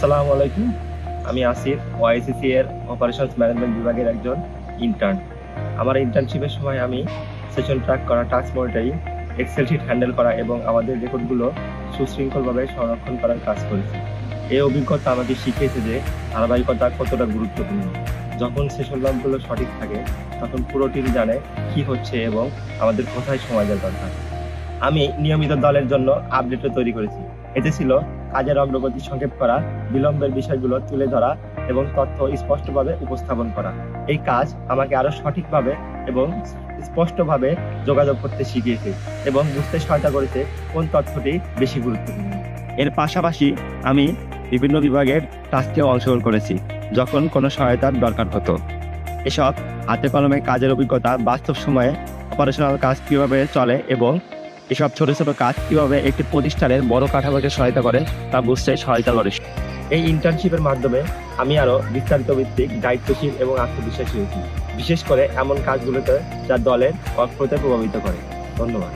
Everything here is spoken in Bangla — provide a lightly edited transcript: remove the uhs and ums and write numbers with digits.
আসসালামু আলাইকুম। আমি আসিফ, ওআইসিসি এর অপারেশনস ম্যানেজমেন্ট বিভাগের একজন ইন্টার্ন। আমার ইন্টার্নশিপের সময় আমি সেশন ট্র্যাক করা, task monitoring, Excel sheet handle করা এবং আমাদের রেকর্ডগুলো সুশৃঙ্খলভাবে সংরক্ষণ করার কাজ করেছি। এই অভিজ্ঞতা আমাকে শিখিয়েছে যে ধারাবাহিকতা কতটা গুরুত্বপূর্ণ। যখন সেশন লগগুলো সঠিক থাকে তখন পুরো টিম জানে কি হচ্ছে এবং আমাদের কোথায় সময় দেওয়া দরকার। আমি নিয়মিত দলের জন্য আপডেটও তৈরি করেছি। এতে ছিল কাজের অগ্রগতি সংক্ষেপ করা, বিলম্বের বিষয়গুলো তুলে ধরা এবং তথ্য স্পষ্টভাবে উপস্থাপন করা। এই কাজ আমাকে আরো সঠিকভাবে এবং স্পষ্টভাবে যোগাযোগ করতে শিখিয়েছে এবং বুঝতে সহায়তা করেছে কোন তথ্যটি বেশি গুরুত্বপূর্ণ। এর পাশাপাশি আমি বিভিন্ন বিভাগের টাস্কে অংশগ্রহণ করেছি যখন কোনো সহায়তার দরকার হতো। এসব হাতে কলমে কাজের অভিজ্ঞতা বাস্তব সময়ে অপারেশনাল কাজ কিভাবে চলে এবং এসব ছোট ছোট কাজ কিভাবে একটি প্রতিষ্ঠানের বড় কাঠামোকে সহায়তা করে তা বুঝতে সহায়তা করে। এই ইন্টার্নশিপের মাধ্যমে আমি আরো বিস্তারিত ভিত্তিক, দায়িত্বশীল এবং আত্মবিশ্বাসী হয়েছি, বিশেষ করে এমন কাজগুলোতে যা দলের অগ্রগতি প্রভাবিত করে। ধন্যবাদ।